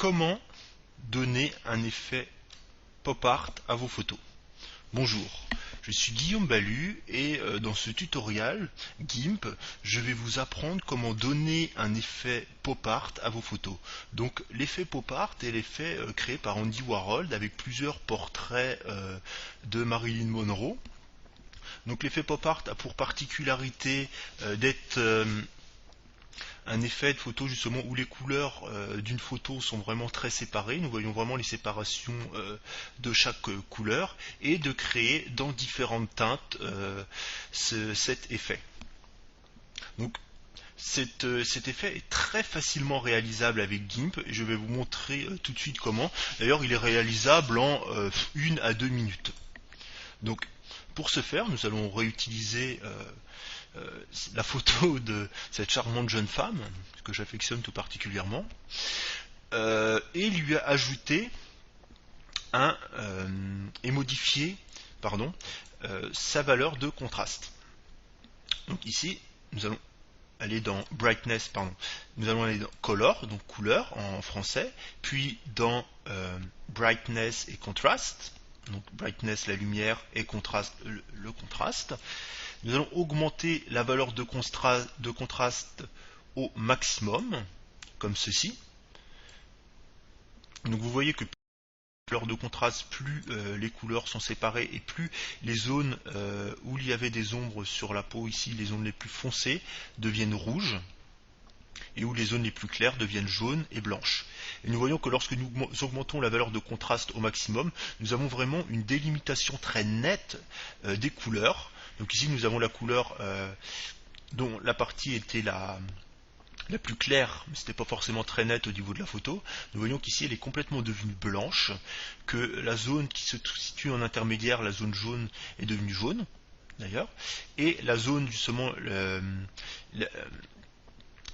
comment donner un effet pop art à vos photos. Bonjour, je suis Guillaume Balu et dans ce tutoriel GIMP, je vais vous apprendre comment donner un effet pop art à vos photos. Donc l'effet pop art est l'effet créé par Andy Warhol avec plusieurs portraits de Marilyn Monroe. Donc l'effet pop art a pour particularité d'être un effet de photo justement où les couleurs d'une photo sont vraiment très séparées. Nous voyons vraiment les séparations de chaque couleur et de créer dans différentes teintes cet effet. Donc cet effet est très facilement réalisable avec GIMP et je vais vous montrer tout de suite comment. D'ailleurs il est réalisable en 1 à 2 minutes. Donc pour ce faire nous allons réutiliser la photo de cette charmante jeune femme que j'affectionne tout particulièrement et lui ajouter et modifier sa valeur de contraste. Donc ici nous allons aller dans brightness, nous allons aller dans color, donc couleur en français, puis dans brightness et contrast, donc brightness la lumière et contraste le contraste. Nous allons augmenter la valeur de contraste au maximum, comme ceci. Donc vous voyez que plus la valeur de contraste, plus les couleurs sont séparées et plus les zones où il y avait des ombres sur la peau, ici les zones les plus foncées, deviennent rouges, et où les zones les plus claires deviennent jaunes et blanches. Et nous voyons que lorsque nous augmentons la valeur de contraste au maximum, nous avons vraiment une délimitation très nette des couleurs. Donc ici nous avons la couleur dont la partie était la plus claire, mais ce n'était pas forcément très net au niveau de la photo. Nous voyons qu'ici elle est complètement devenue blanche, que la zone qui se situe en intermédiaire, la zone jaune, est devenue jaune d'ailleurs, et la zone justement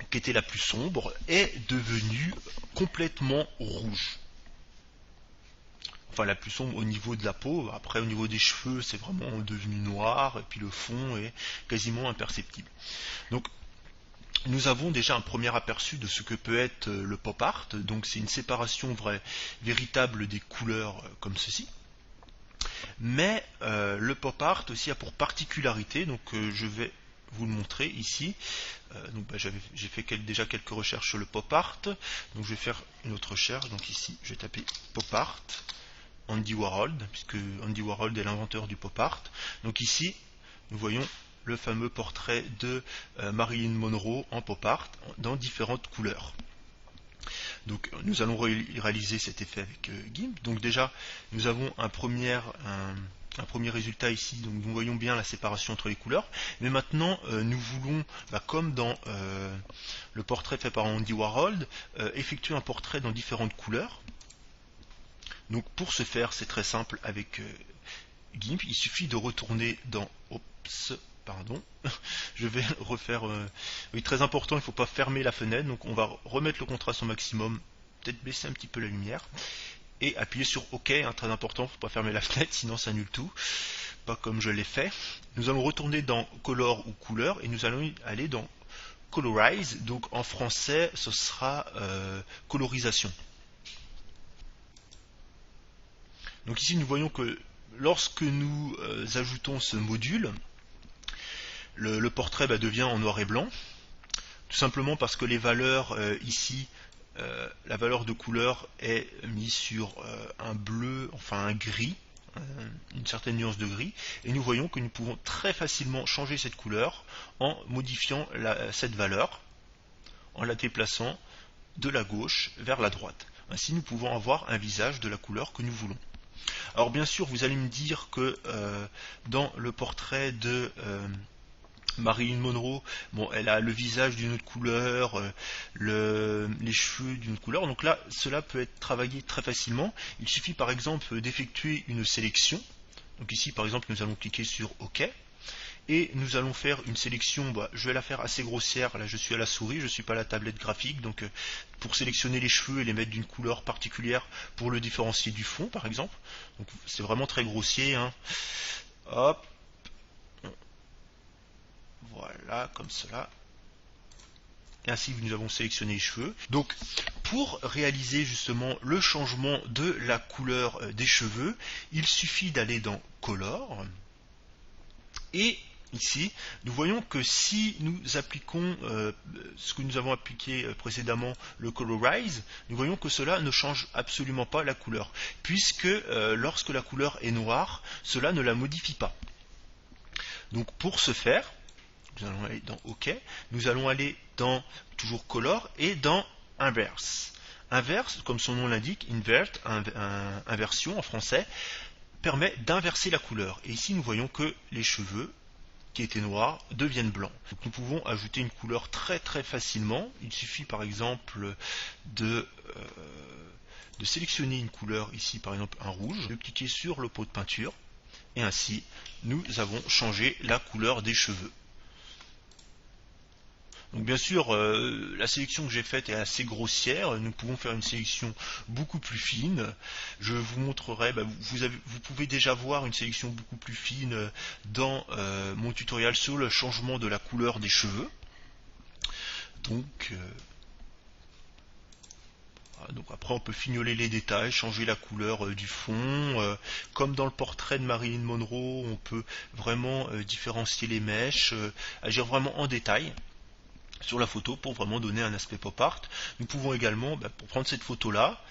qui était la plus sombre est devenue complètement rouge. Enfin la plus sombre au niveau de la peau. Après au niveau des cheveux c'est vraiment devenu noir et puis le fond est quasiment imperceptible. Donc nous avons déjà un premier aperçu de ce que peut être le pop art. Donc c'est une séparation véritable des couleurs comme ceci. Mais le pop art aussi a pour particularité, donc je vais vous le montrer ici. J'ai fait déjà quelques recherches sur le pop art. Donc je vais faire une autre recherche. Donc ici je vais taper pop art Andy Warhol, puisque Andy Warhol est l'inventeur du pop art. Donc ici, nous voyons le fameux portrait de Marilyn Monroe en pop art dans différentes couleurs. Donc nous allons réaliser cet effet avec GIMP. Donc déjà, nous avons un premier résultat ici. Donc nous voyons bien la séparation entre les couleurs. Mais maintenant, nous voulons, comme dans le portrait fait par Andy Warhol, effectuer un portrait dans différentes couleurs. Donc pour ce faire, c'est très simple avec GIMP. Il suffit de retourner dans... Je vais refaire... Oui, très important, il ne faut pas fermer la fenêtre. Donc on va remettre le contraste au maximum, peut-être baisser un petit peu la lumière, et appuyer sur OK, très important, il ne faut pas fermer la fenêtre, sinon ça annule tout. Pas comme je l'ai fait. Nous allons retourner dans Color ou Couleur, et nous allons aller dans Colorize. Donc en français, ce sera colorisation. Donc ici nous voyons que lorsque nous ajoutons ce module, le portrait devient en noir et blanc, tout simplement parce que les valeurs ici, la valeur de couleur est mise sur un bleu, enfin un gris, une certaine nuance de gris, et nous voyons que nous pouvons très facilement changer cette couleur en modifiant cette valeur, en la déplaçant de la gauche vers la droite. Ainsi nous pouvons avoir un visage de la couleur que nous voulons. Alors bien sûr, vous allez me dire que dans le portrait de Marilyn Monroe, elle a le visage d'une autre couleur, les cheveux d'une autre couleur. Donc là, cela peut être travaillé très facilement. Il suffit par exemple d'effectuer une sélection. Donc ici, par exemple, nous allons cliquer sur OK. Et nous allons faire une sélection, je vais la faire assez grossière, là je suis à la souris, je ne suis pas à la tablette graphique, donc pour sélectionner les cheveux et les mettre d'une couleur particulière pour le différencier du fond par exemple. Donc c'est vraiment très grossier, hein. Hop, voilà, comme cela. Et ainsi nous avons sélectionné les cheveux. Donc pour réaliser justement le changement de la couleur des cheveux, il suffit d'aller dans Color. Et ici, nous voyons que si nous appliquons ce que nous avons appliqué précédemment, le Colorize, nous voyons que cela ne change absolument pas la couleur, puisque lorsque la couleur est noire, cela ne la modifie pas. Donc pour ce faire, nous allons aller dans OK, nous allons aller dans toujours Color et dans Inverse. Inverse, comme son nom l'indique, invert, inversion en français, permet d'inverser la couleur. Et ici nous voyons que les cheveux qui étaient noirs deviennent blancs. Donc nous pouvons ajouter une couleur très facilement. Il suffit par exemple de sélectionner une couleur, ici par exemple un rouge, de cliquer sur le pot de peinture, et ainsi nous avons changé la couleur des cheveux. Donc bien sûr, la sélection que j'ai faite est assez grossière. Nous pouvons faire une sélection beaucoup plus fine. Je vous montrerai, vous pouvez déjà voir une sélection beaucoup plus fine dans mon tutoriel sur le changement de la couleur des cheveux. Donc après on peut fignoler les détails, changer la couleur du fond. Comme dans le portrait de Marilyn Monroe, on peut vraiment différencier les mèches, agir vraiment en détail sur la photo pour vraiment donner un aspect pop art. Nous pouvons également, pour prendre cette photo là,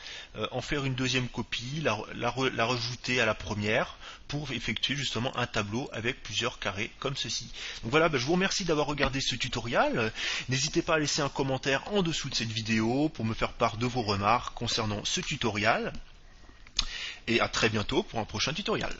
en faire une deuxième copie, la rajouter à la première pour effectuer justement un tableau avec plusieurs carrés comme ceci. Donc voilà, je vous remercie d'avoir regardé ce tutoriel. N'hésitez pas à laisser un commentaire en dessous de cette vidéo pour me faire part de vos remarques concernant ce tutoriel, et à très bientôt pour un prochain tutoriel.